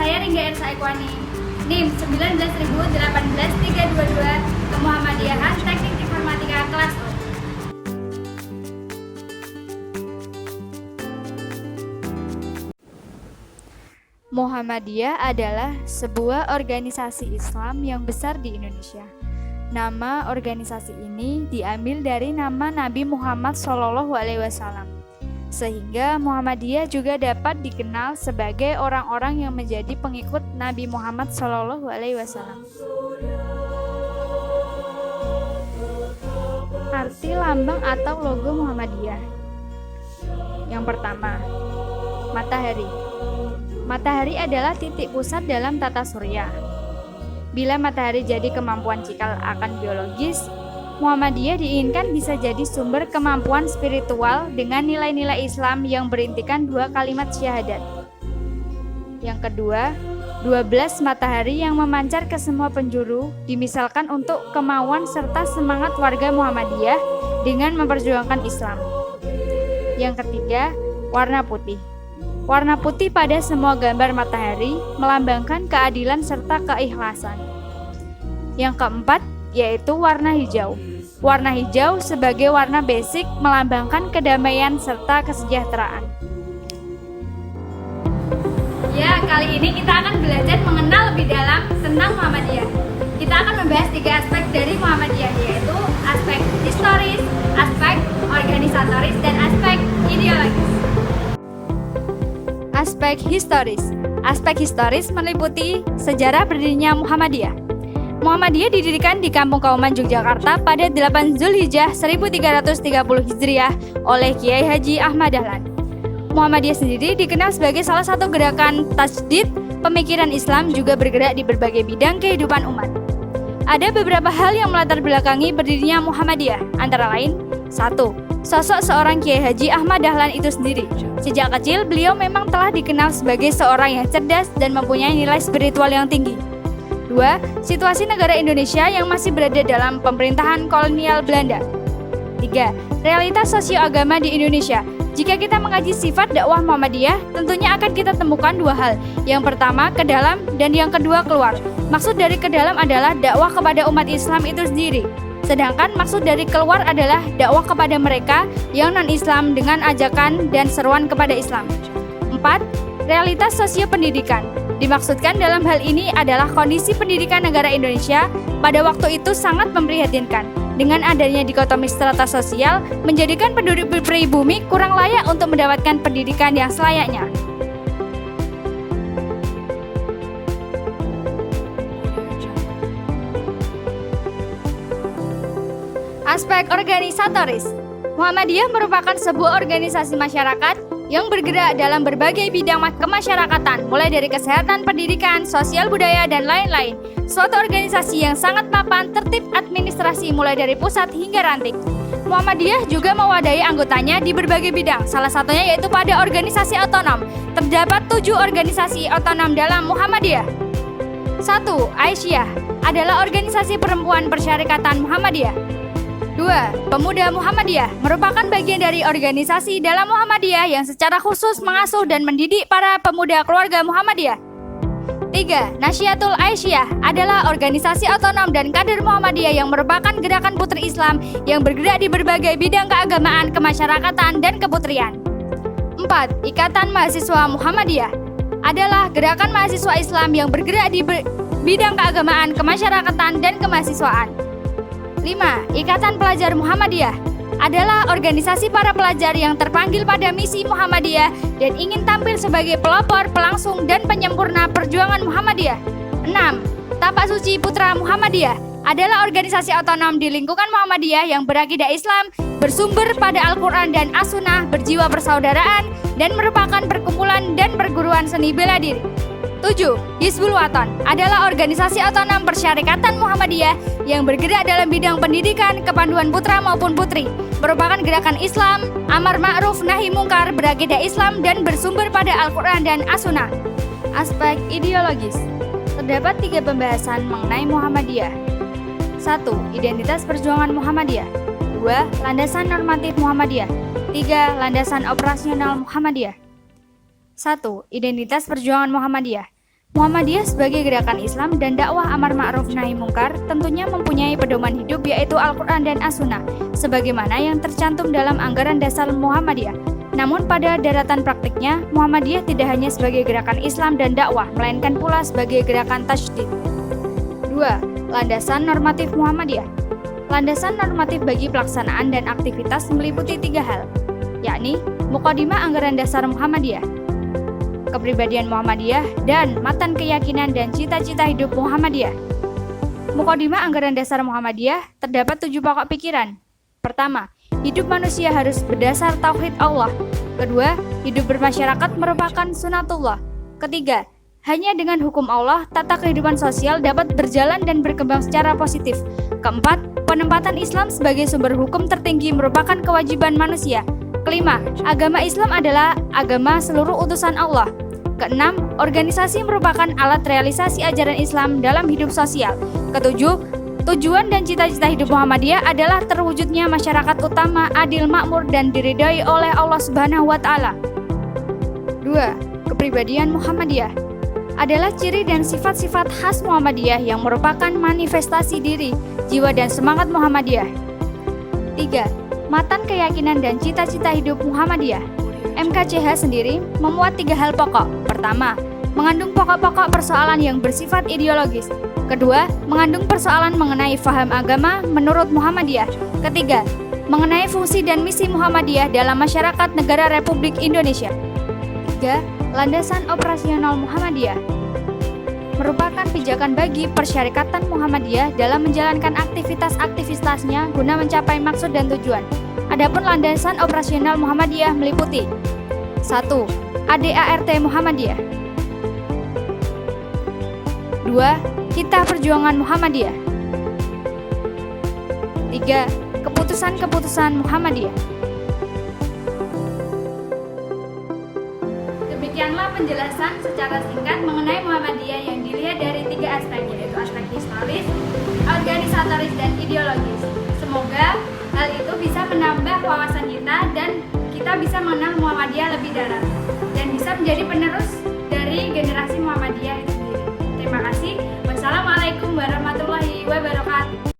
saya Ringga Ersa Ekwani, NIM 1918322 Kemuhammadiyahan Teknik Informatika kelas O. Muhammadiyah adalah sebuah organisasi Islam yang besar di Indonesia. Nama organisasi ini diambil dari nama Nabi Muhammad SAW, sehingga Muhammadiyah juga dapat dikenal sebagai orang-orang yang menjadi pengikut Nabi Muhammad SAW. Arti lambang atau logo Muhammadiyah. Yang pertama, matahari. Matahari adalah titik pusat dalam tata surya. Bila matahari jadi kemampuan cikal akan biologis, Muhammadiyah diinginkan bisa jadi sumber kemampuan spiritual dengan nilai-nilai Islam yang berintikan 2 kalimat syahadat. Yang kedua, 12 matahari yang memancar ke semua penjuru dimisalkan untuk kemauan serta semangat warga Muhammadiyah dengan memperjuangkan Islam. Yang ketiga, warna putih. Warna putih pada semua gambar matahari melambangkan keadilan serta keikhlasan. Yang keempat, yaitu warna hijau. Warna hijau sebagai warna basic melambangkan kedamaian serta kesejahteraan. Ya, kali ini kita akan belajar mengenal lebih dalam tentang Muhammadiyah. Kita akan membahas 3 aspek dari Muhammadiyah, yaitu aspek historis, aspek organisatoris, dan aspek ideologis. Aspek historis. Aspek historis meliputi sejarah berdirinya Muhammadiyah. Muhammadiyah didirikan di Kampung Kauman, Yogyakarta pada 8 Zulhijjah 1330 Hijriah oleh Kiai Haji Ahmad Dahlan. Muhammadiyah sendiri dikenal sebagai salah satu gerakan tajdid pemikiran Islam, juga bergerak di berbagai bidang kehidupan umat. Ada beberapa hal yang melatar belakangi berdirinya Muhammadiyah, antara lain: 1. Sosok seorang Kiai Haji Ahmad Dahlan itu sendiri. Sejak kecil, beliau memang telah dikenal sebagai seorang yang cerdas dan mempunyai nilai spiritual yang tinggi. 2. Situasi negara Indonesia yang masih berada dalam pemerintahan kolonial Belanda. 3. Realitas sosio-agama di Indonesia. Jika kita mengkaji sifat dakwah Muhammadiyah, tentunya akan kita temukan 2 hal. Yang pertama, ke dalam, dan yang kedua, keluar. Maksud dari ke dalam adalah dakwah kepada umat Islam itu sendiri. Sedangkan maksud dari keluar adalah dakwah kepada mereka yang non-Islam dengan ajakan dan seruan kepada Islam. 4. Realitas sosio-pendidikan. Dimaksudkan dalam hal ini adalah kondisi pendidikan negara Indonesia pada waktu itu sangat memprihatinkan. Dengan adanya dikotomi strata sosial, menjadikan penduduk pribumi kurang layak untuk mendapatkan pendidikan yang selayaknya. Aspek organisatoris. Muhammadiyah merupakan sebuah organisasi masyarakat yang bergerak dalam berbagai bidang kemasyarakatan, mulai dari kesehatan, pendidikan, sosial budaya, dan lain-lain. Suatu organisasi yang sangat mapan, tertib administrasi mulai dari pusat hingga ranting. Muhammadiyah juga mewadahi anggotanya di berbagai bidang, salah satunya yaitu pada organisasi otonom. Terdapat 7 organisasi otonom dalam Muhammadiyah. 1. Aisyah adalah organisasi perempuan persyarikatan Muhammadiyah. 2. Pemuda Muhammadiyah merupakan bagian dari organisasi dalam Muhammadiyah yang secara khusus mengasuh dan mendidik para pemuda keluarga Muhammadiyah. 3. Nasyiatul Aisyah adalah organisasi otonom dan kader Muhammadiyah yang merupakan gerakan putri Islam yang bergerak di berbagai bidang keagamaan, kemasyarakatan, dan keputrian. 4. Ikatan Mahasiswa Muhammadiyah adalah gerakan mahasiswa Islam yang bergerak di bidang keagamaan, kemasyarakatan, dan kemahasiswaan. 5. Ikatan Pelajar Muhammadiyah adalah organisasi para pelajar yang terpanggil pada misi Muhammadiyah dan ingin tampil sebagai pelopor, pelangsung, dan penyempurna perjuangan Muhammadiyah. 6. Tapak Suci Putra Muhammadiyah adalah organisasi otonom di lingkungan Muhammadiyah yang berakidah Islam, bersumber pada Al-Quran dan As-Sunnah, berjiwa persaudaraan, dan merupakan perkumpulan dan perguruan seni bela diri. 7. Hizbul Wathan adalah organisasi otonom persyarikatan Muhammadiyah yang bergerak dalam bidang pendidikan, kepanduan putra maupun putri, merupakan gerakan Islam, amar ma'ruf nahi mungkar, berakidah Islam, dan bersumber pada Al-Quran dan As-Sunnah. Aspek ideologis. Terdapat 3 pembahasan mengenai Muhammadiyah. 1. Identitas perjuangan Muhammadiyah. 2. Landasan normatif Muhammadiyah. 3. Landasan operasional Muhammadiyah. 1. Identitas perjuangan Muhammadiyah. Muhammadiyah sebagai gerakan Islam dan dakwah amar ma'ruf nahi mungkar tentunya mempunyai pedoman hidup yaitu Al-Quran dan As-Sunnah, sebagaimana yang tercantum dalam anggaran dasar Muhammadiyah. Namun pada daratan praktiknya, Muhammadiyah tidak hanya sebagai gerakan Islam dan dakwah, melainkan pula sebagai gerakan tasydid. 2. Landasan normatif Muhammadiyah. Landasan normatif bagi pelaksanaan dan aktivitas meliputi 3 hal, yakni Muqaddimah anggaran dasar Muhammadiyah, kepribadian Muhammadiyah, dan matan keyakinan dan cita-cita hidup Muhammadiyah. Muqaddimah anggaran dasar Muhammadiyah terdapat 7 pokok pikiran. Pertama, hidup manusia harus berdasar tauhid Allah. Kedua, hidup bermasyarakat merupakan sunatullah. Ketiga, hanya dengan hukum Allah, tata kehidupan sosial dapat berjalan dan berkembang secara positif. Keempat, penempatan Islam sebagai sumber hukum tertinggi merupakan kewajiban manusia. Kelima, agama Islam adalah agama seluruh utusan Allah. Keenam, organisasi merupakan alat realisasi ajaran Islam dalam hidup sosial. Ketujuh, tujuan dan cita-cita hidup Muhammadiyah adalah terwujudnya masyarakat utama, adil, makmur, dan diridhoi oleh Allah Subhanahu wa Ta'ala. 2. Kepribadian Muhammadiyah adalah ciri dan sifat-sifat khas Muhammadiyah yang merupakan manifestasi diri, jiwa, dan semangat Muhammadiyah. 3. Matan keyakinan dan cita-cita hidup Muhammadiyah. MKCH sendiri memuat 3 hal pokok. Pertama, mengandung pokok-pokok persoalan yang bersifat ideologis. Kedua, mengandung persoalan mengenai faham agama menurut Muhammadiyah. Ketiga, mengenai fungsi dan misi Muhammadiyah dalam masyarakat negara Republik Indonesia. 3. Landasan operasional Muhammadiyah merupakan pijakan bagi persyarikatan Muhammadiyah dalam menjalankan aktivitas-aktivitasnya guna mencapai maksud dan tujuan. Adapun landasan operasional Muhammadiyah meliputi 1. ADART Muhammadiyah. 2. Kitab Perjuangan Muhammadiyah. 3. Keputusan-keputusan Muhammadiyah. Demikianlah penjelasan secara singkat mengenai Muhammadiyah yang dilihat dari 3 aspek, yaitu aspek historis, organisatoris, dan ideologis. Semoga hal itu bisa menambah wawasan kita dan kita bisa mengenal Muhammadiyah lebih dalam dan bisa menjadi penerus dari generasi Muhammadiyah itu sendiri. Terima kasih. Wassalamualaikum warahmatullahi wabarakatuh.